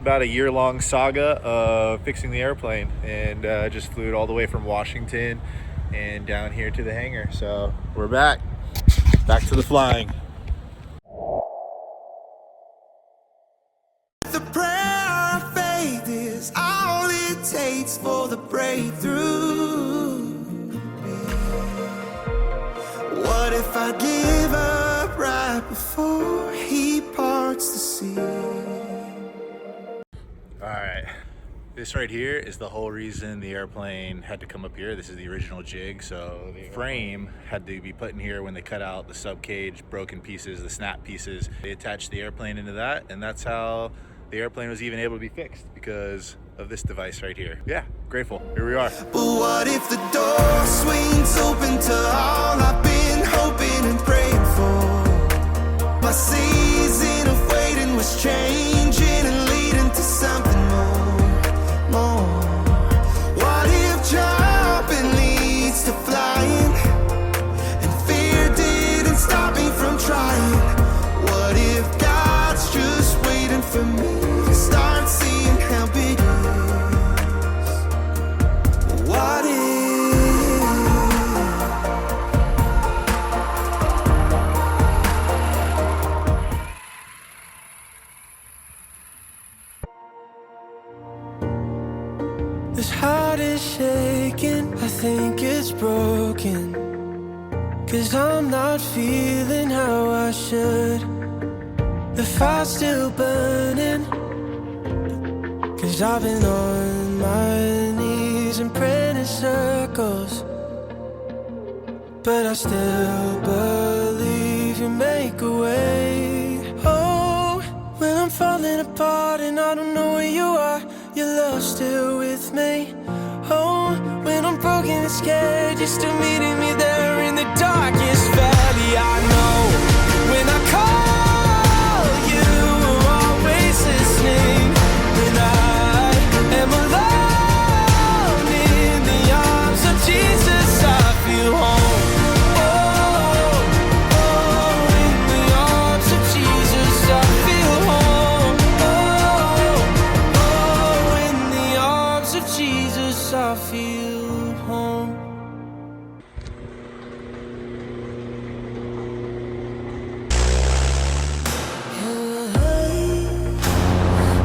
about a year-long saga of fixing the airplane, and just flew it all the way from Washington and down here to the hangar. So we're back to the flying. The prayer of faith is all it takes for the breakthrough. What if I give up right before he parts the sea? All right, this right here is the whole reason the airplane had to come up here. This is the original jig, so the frame had to be put in here when they cut out the sub cage, broken pieces, the snap pieces. They attached the airplane into that, and that's how the airplane was even able to be fixed, because of this device right here. Yeah, grateful. Here we are. But what if the door swings open to all I've been hoping and praying for? My season of waiting was changing and leading to something more. What if jumping leads to flying, and fear didn't stop me from trying? What if God's just waiting for me to start seeing how big it is? What if? This heart is shaking, I think it's broken, 'cause I'm not feeling how I should. The fire's still burning, 'cause I've been on my knees and praying in circles, but I still believe you make a way. Oh, when I'm falling apart and I don't know where you are, your love's still with me. Oh, when I'm broken and scared, you're still meeting me there in the darkest valley. I know when I call, you are always listening. When I am alone in the arms of Jesus, I feel home. Oh, oh, in the arms of Jesus, I feel home. Oh, oh, in the arms of Jesus, I feel home.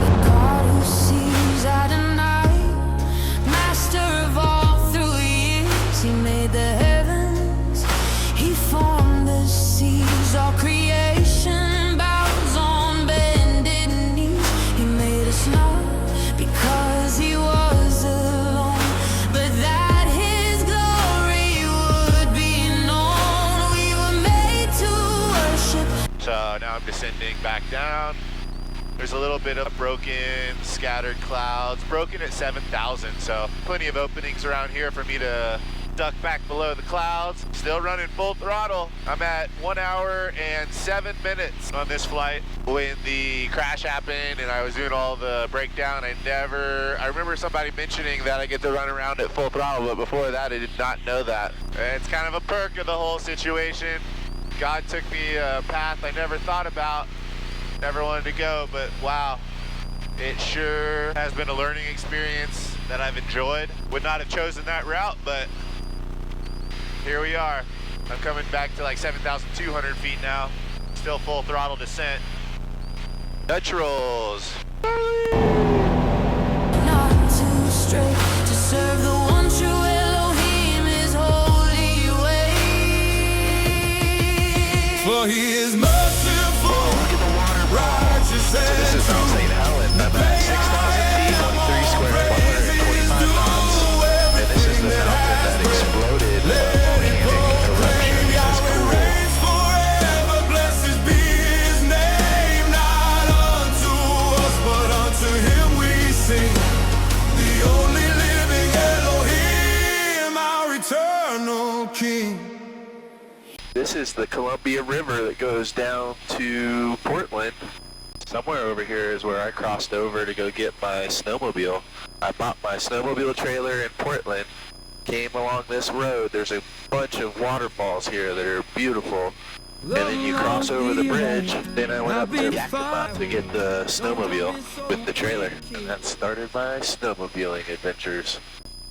The God who sees at night, master of all through years. He made the heavens, he formed the seas. All creation bows on bended knees. He made us not because he was alone, but that his glory would be known. We were made to worship. So now I'm descending back down. There's a little bit of broken, scattered clouds. Broken at 7,000, so plenty of openings around here for me to duck back below the clouds. Still running full throttle. I'm at 1 hour and 7 minutes on this flight. When the crash happened and I was doing all the breakdown, I remember somebody mentioning that I get to run around at full throttle, but before that I did not know that. It's kind of a perk of the whole situation. God took me a path I never thought about, never wanted to go, but wow, it sure has been a learning experience that I've enjoyed. Would not have chosen that route, but here we are. I'm coming back to like 7,200 feet now, still full throttle descent. Dutch rolls. Not too straight to serve the one true Elohim, his holy way. For he is merciful, righteous, and This is Mount St. Helens. I'm at 6,000 feet, 23 square, 125 knots. And this is the mountain that exploded volcanic eruption. This is cool. forever. Blessed be his name, not unto us, but unto him we sing. The only living Elohim, our eternal King. This is the Columbia River that goes down to Portland. Somewhere over here is where I crossed over to go get my snowmobile. I bought my snowmobile trailer in Portland, came along this road. There's a bunch of waterfalls here that are beautiful. And then you cross over the bridge. Then I went up to Yakima to get the snowmobile with the trailer. And that started my snowmobiling adventures.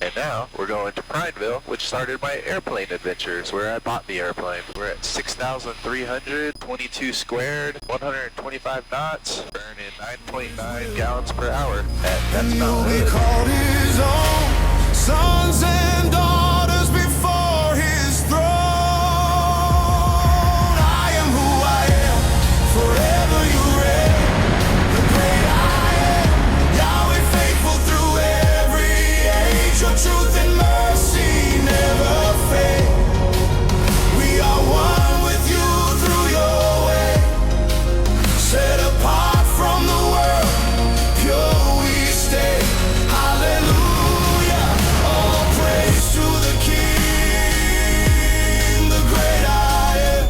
And now we're going to Prineville, which started my airplane adventures, where I bought the airplane. We're at 6,300, 22 squared, 125 knots, burning 9.9 gallons per hour. That's not He called his own sons and daughters before his throne. I am who I am, forever you reign. The great I am, Yahweh faithful through every age. Your truth and mercy never fade. We are one with you through your way. Set apart from the world, pure we stay. Hallelujah, all praise to the King, the great I am.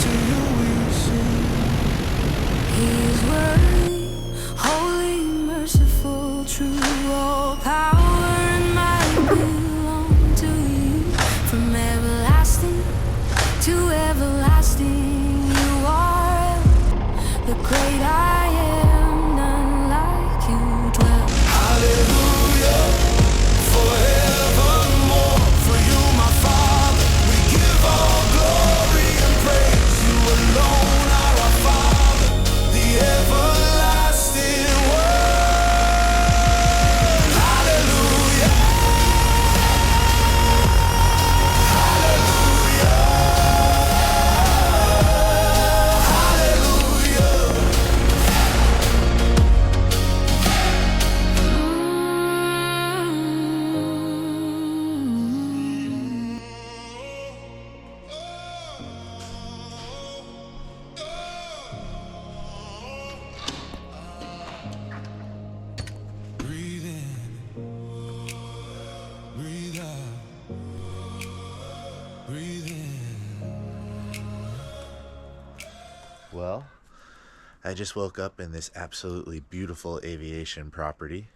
To you we sing. He is worthy, holy, merciful, true. All power and might belong to you. From everlasting to everlasting, you are the great I am. None like you dwell. Hallelujah, forevermore. For you, my Father, we give all glory and praise. You alone are our Father, the everlasting Word. Hallelujah, hallelujah, hallelujah. Breathe in, breathe out, breathe in. Well, I just woke up in this absolutely beautiful aviation property.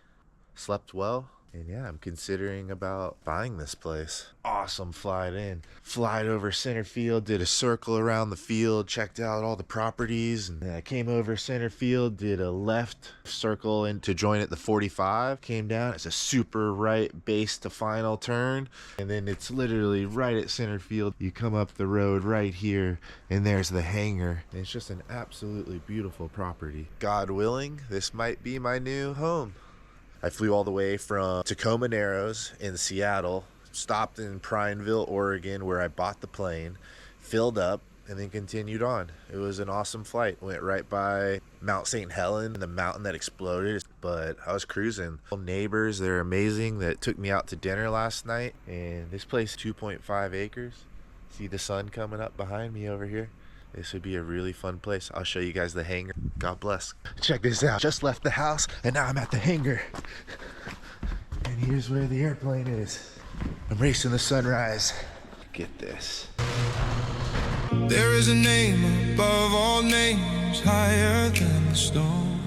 Slept well. And yeah, I'm considering about buying this place. Awesome flight in. Flight over center field, did a circle around the field, checked out all the properties, and then I came over center field, did a left circle in to join at the 45, came down, it's a super right base to final turn, and then it's literally right at center field. You come up the road right here, and there's the hangar. And it's just an absolutely beautiful property. God willing, this might be my new home. I flew all the way from Tacoma Narrows in Seattle, stopped in Prineville, Oregon, where I bought the plane, filled up, and then continued on. It was an awesome flight. Went right by Mount St. Helen, the mountain that exploded, but I was cruising. Neighbors, they're amazing, that took me out to dinner last night, and this place, 2.5 acres. See the sun coming up behind me over here? This would be a really fun place. I'll show you guys the hangar. God bless. Check this out. Just left the house and now I'm at the hangar. And here's where the airplane is. I'm racing the sunrise. Get this. There is a name above all names, higher than the storm.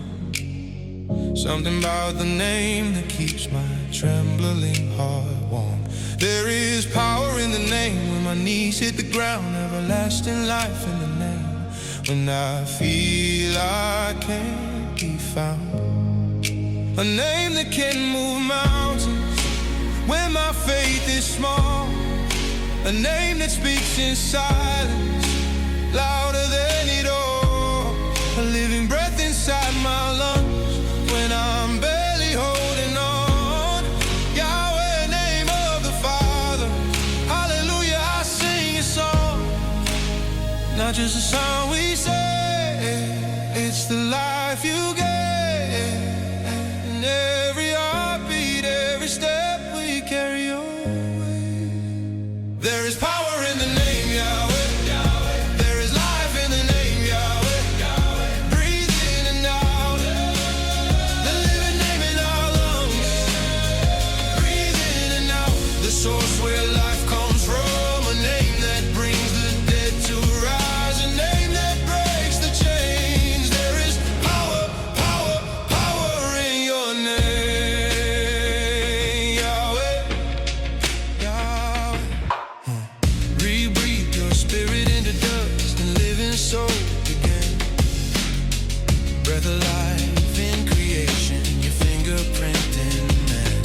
Something about the name that keeps my trembling heart warm. There is power in the name when my knees hit the ground. Everlasting life in the name when I feel I can't be found. A name that can move mountains when my faith is small. A name that speaks in silence, louder than it all. A living breath inside my lungs when I'm barely holding on. Yahweh, name of the Father. Hallelujah, I sing a song. Not just a song we say, it's the life you gave. And every heartbeat, every step we carry your way. There is power in the name Yahweh, Yahweh. There is life in the name Yahweh, Yahweh. Breathe in and out, the living name in our lungs. Breathe in and out, the source where life comes from. A name that brings the dead to rise. A name that breaks the chains. There is power, You're the life in creation, your fingerprint in man.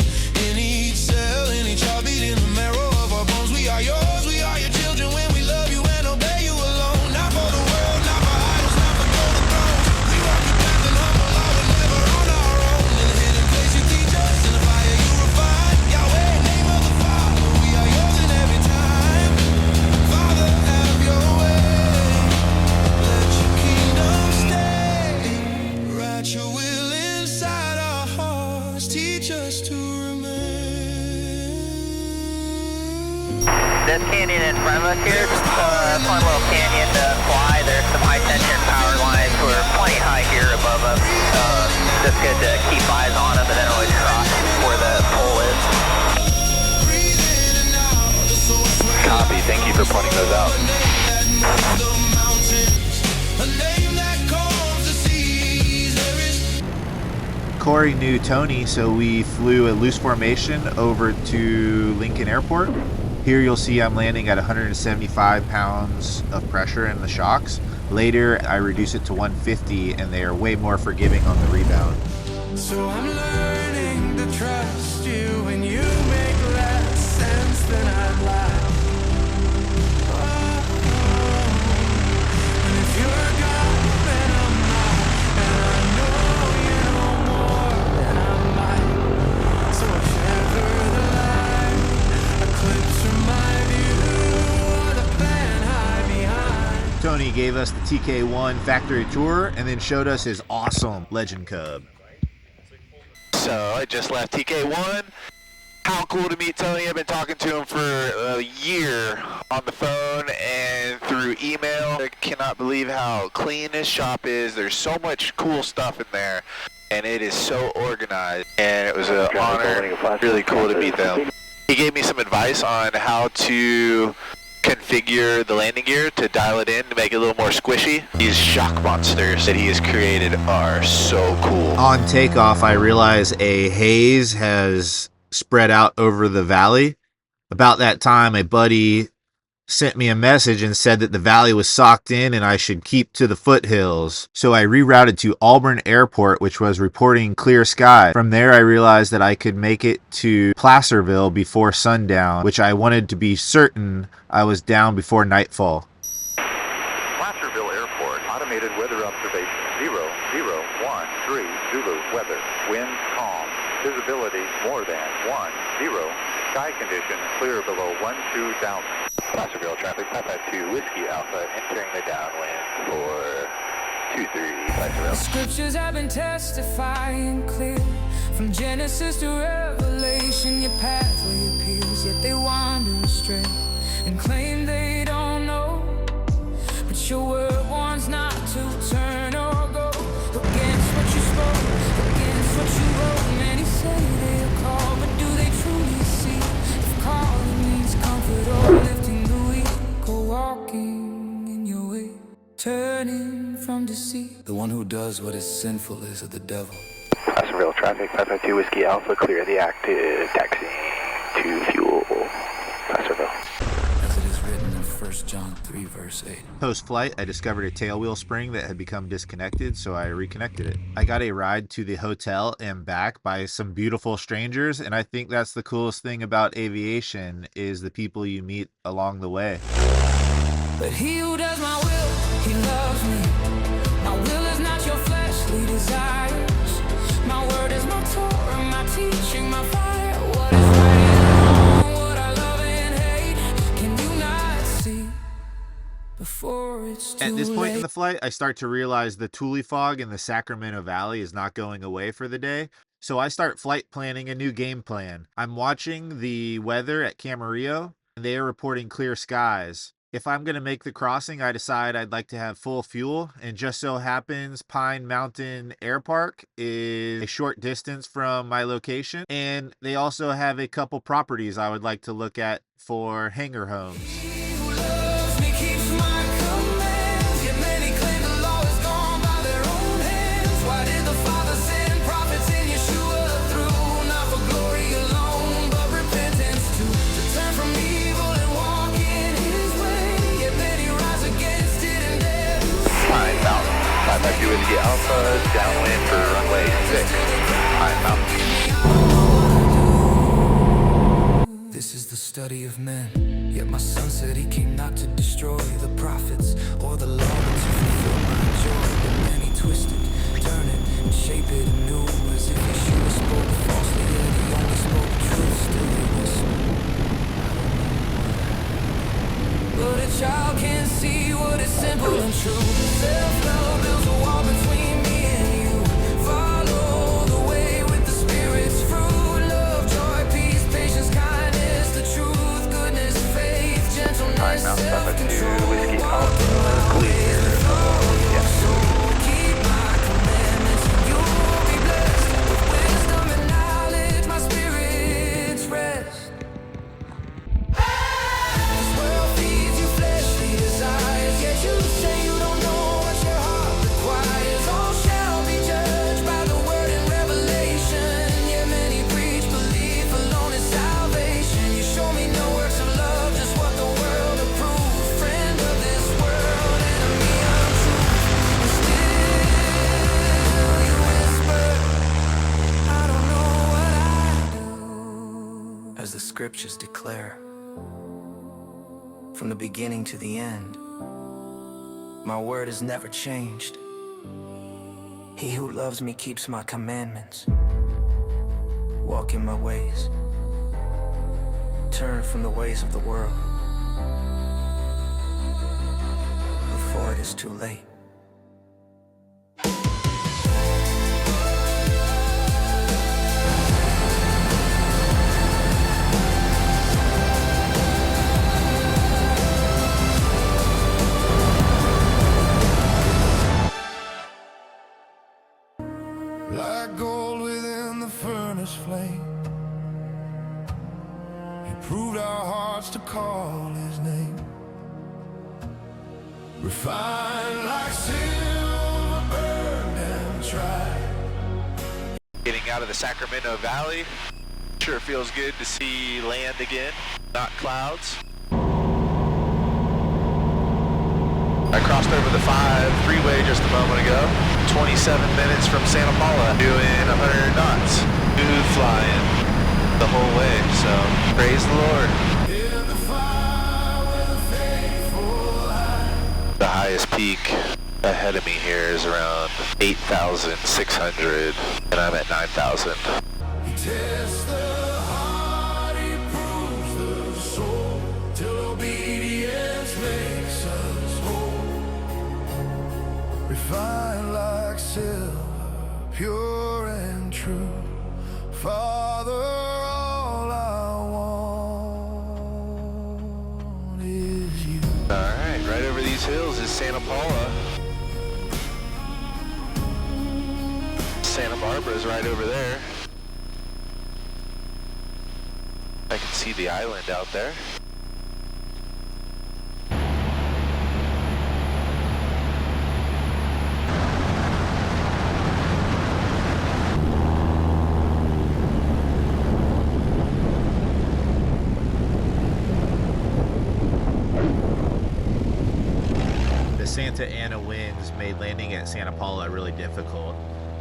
In each cell, in each heartbeat, in the marrow of our bones, we are yours, we are your children when we love you and obey you alone. Not for the world, not for idols, not for golden thrones. We walk the path and humble, Lord, we're never on our own. In the hidden place you teach us, in the fire you refine. Yahweh, name of the Father, we are yours in every time. Father, have your way. Let your kingdom stay. Write your will inside our hearts. Teach us to remain. This canyon in front of us here, just a fun little canyon to fly. There's some high tension power lines. We're plenty high here above us. Just good to keep eyes on them and then always cross where the pole is. Breathe in and out, the soul sway. Copy, thank you for pointing those out. The mountains, a name that calms the seas. There is Corey knew Tony, so we flew a loose formation over to Lincoln Airport. Here you'll see I'm landing at 175 pounds of pressure in the shocks. Later, I reduce it to 150, and they are way more forgiving on the rebound. so I'm learning to trust you when you make less sense than I'd like. And if you're gone, then I'm not. And I know you know more than I might. So if ever the light eclipse from my view, or the plan hide behind. Tony gave us the TK1 factory tour and then showed us his awesome Legend Cub. So I just left TK1. How cool to meet Tony. I've been talking to him for a year on the phone and through email. I cannot believe how clean his shop is. There's so much cool stuff in there, and it is so organized. And it was an honor, really cool to meet them. He gave me some advice on how to configure the landing gear to dial it in to make it a little more squishy. These shock monsters that he has created are so cool. On takeoff, I realize a haze has spread out over the valley. About that time, a buddy sent me a message and said that the valley was socked in and I should keep to the foothills. So I rerouted to Auburn Airport, which was reporting clear sky. From there, I realized that I could make it to Placerville before sundown, which I wanted to be certain I was down before nightfall. Placerville Airport, automated weather observation 0013 Zulu weather, wind calm, visibility more than 10, sky condition clear below 12,000. Placerville traffic, 552 Whiskey Alpha, entering the downwind for 23 Placerville. Scriptures have been testifying clear from Genesis to Revelation. Your pathway appears, yet they wander astray and claim they don't know. But your word warns not to turn or go against what you spoke, against what you wrote. Many say they are called, but do they truly see? If calling means comfort or lifting the weak, or walking in your way, turning from deceit. The one who does what is sinful is of the devil. Placerville traffic, 552 Whiskey Alpha, clear the active, taxiing to fuel, Placerville. As it is written in 1 John 3, verse 8. Post-flight, I discovered a tailwheel spring that had become disconnected, so I reconnected it. I got a ride to the hotel and back by some beautiful strangers, and I think that's the coolest thing about aviation is the people you meet along the way. But he who does my will, he loves me. My will is not your fleshly desires. My word is my Torah, my teaching, my fire. What is right and wrong, what I love and hate, can you not see before it's too At this point in late? the flight, I start to realize the Tule fog in the Sacramento Valley is not going away for the day. So I start flight planning a new game plan. I'm watching the weather at Camarillo, and they are reporting clear skies. If I'm going to make the crossing, I decide I'd like to have full fuel, and just so happens Pine Mountain Air Park is a short distance from my location, and they also have a couple properties I would like to look at for hangar homes. He who loves me keeps my commands. Yet many claim the law is gone by their own hands. Why did the Father send prophets in Yeshua through? Not for glory alone, but repentance too. To turn from evil and walk in His way. Yet many rise against it and dare to Pine Mountain, 552 Whiskey Whiskey Alpha, downwind for runway 6, Pine Mountain. This is the study of men. Yet my son said he came not to destroy the prophets or the law, but to fulfill my joy. But then he twisted, turn it, and shape it anew, as if he should have spoke falsely, yet he only spoke truth. Still he whispered, but a child can't see what is simple and true. Self-love builds a wall between me and you. Follow the way with the Spirit's fruit. Love, joy, peace, patience, kindness, the truth, goodness, faith, gentleness, Pine Mountain, Papa 2, self-control. Whiskey Alpha, clear. Yes. Keep my commandments, you'll be blessed with wisdom and knowledge, my spirit's rest. This world feeds you fleshly desires, yet you say you don't know what your heart requires. All shall be judged by the word in Revelation. Yet many preach belief alone is salvation. You show me no works of love, just what the world approves. Friend of this world, enemy of truth. And still you whisper, I don't know what I do. As the scriptures declare, from the beginning to the end, my word has never changed. He who loves me keeps my commandments. Walk in my ways. Turn from the ways of the world before it is too late. Like gold within the furnace flame, He proved our hearts to call His name. Refined like silver, burned and tried. Getting out of the Sacramento Valley. Sure feels good to see land again, not clouds. I crossed over the 5 freeway just a moment ago. 27 minutes from Santa Paula, doing 100 knots. Smooth flying the whole way, so praise the Lord. In the fire with a faithful eye. The highest peak ahead of me here is around 8,600, and I'm at 9,000. He tests the heart, He proves the soul, till obedience makes us whole. Refined like silver, pure and true. Father, all I want is You. Alright, right over these hills is Santa Paula. Santa Barbara's right over there. I can see the island out there. The Santa Ana winds made landing at Santa Paula really difficult.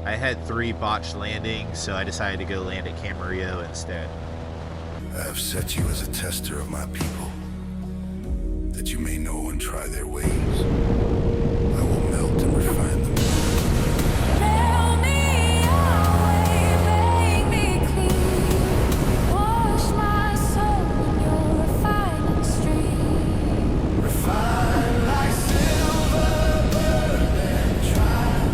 I had 3 botched landings, so I decided to go land at Camarillo instead. I have set you as a tester of my people, that you may know and try their ways. I will melt and refine them. Tell me your way, make me clean. Wash my soul in your refining stream. Refined like silver, burned and tried.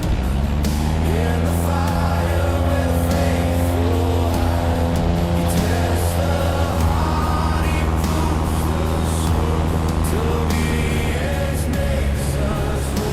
In the fire with a faithful eye. He tests the heart, He proves the soul, till obedience makes us whole.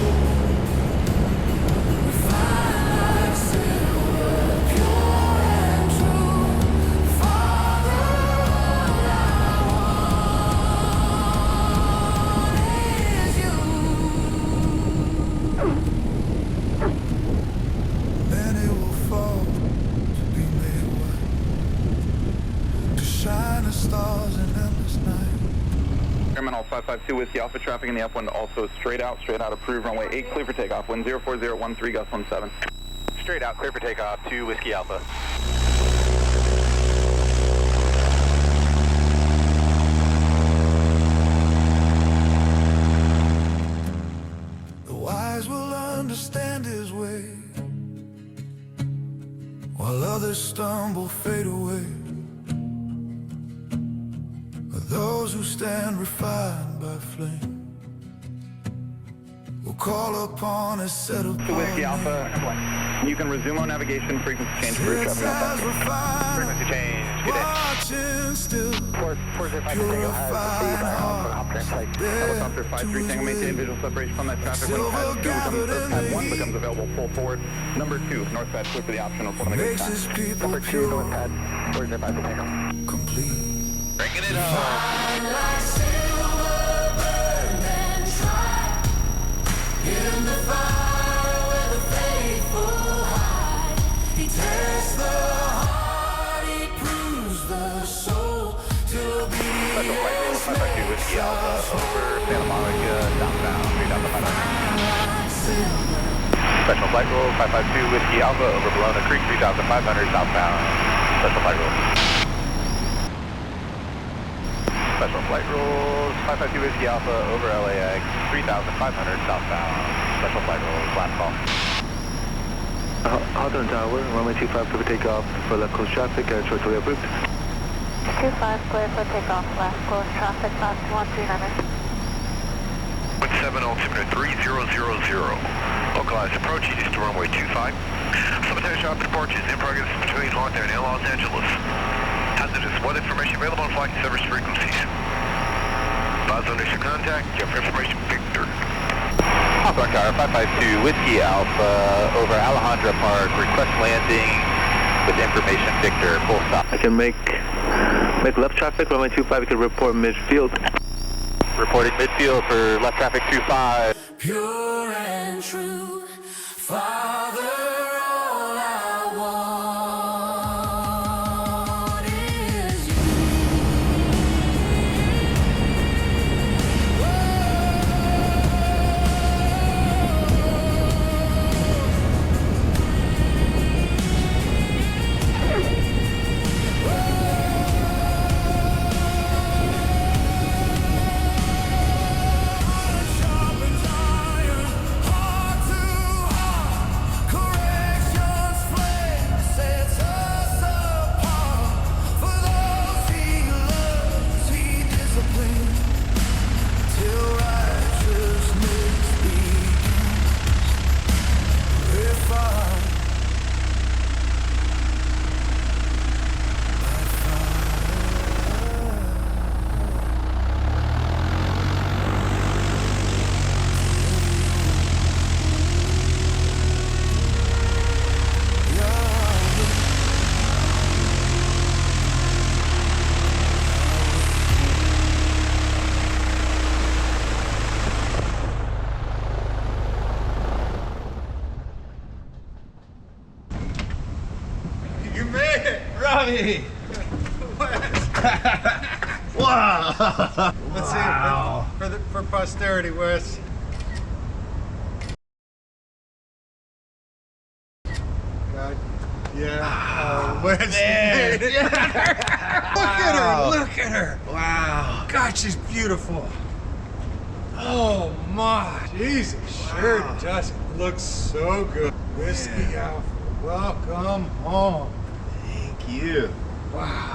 552 Whiskey Alpha, traffic in the upwind also straight out approved, runway 8, clear for takeoff, wind 04013, gust 17. Straight out, clear for takeoff to Whiskey Alpha. The wise will understand his way, while others stumble, fade away. But those who stand refined by flame will call upon a set of To Whiskey Alpha, you can resume on navigation, frequency change for your traffic outside. Frequency change, good day. watching still. Helicopter 53 Tango, maintain visual separation from that traffic. When pad 1 becomes available, pull forward. Number 2, north pad, clear for the option, report on the good Makes time. his people Number 2, pure, north pad, 45 Tango. complete. Bringing it home. Like silver burned and tried in the fire where the faithful hide. He tests the heart, he proves the soul to be. Special flight rule 552 Whiskey Alpha over Santa Monica, southbound 3,500. Special flight rule 552 Whiskey Alpha over Bologna Creek 3,500 southbound. Special flight rule. Special flight rules 552 Whiskey Alpha over LAX 3,500 southbound. Special flight rules, last call. Hawthorne Tower, runway 25 clear for takeoff for left coast traffic, shortly approved. 25 clear for takeoff, left coast traffic, fast 139. 17 altimeter 3000. Localized approach east to runway 25. Sabotage off departures in progress between Hawthorne and Los Angeles. Hazardous weather information available on flight service frequencies. Buzz on initial contact, Jeff information Victor. Hawthorne Tower 552 Whiskey Alpha over Alejandra Park, request landing with information Victor, full stop. I can make left traffic, runway 25, you can report midfield. Reporting midfield for left traffic 25. Pure and true, Father, all I want is you. Sharpens iron, heart to heart. Correction's flame sets us apart. For those he loves, he disciplines till righteousness begins. Refined by fire. You made it, Robbie! Wow! Let's see it for posterity, Wes. God, yeah. Oh, Wes, you made it. Look at her! Look at her! Wow! God, she's beautiful. Oh my! Jesus, sure does. It looks so good. Whiskey Alpha, welcome home. Thank you. Wow.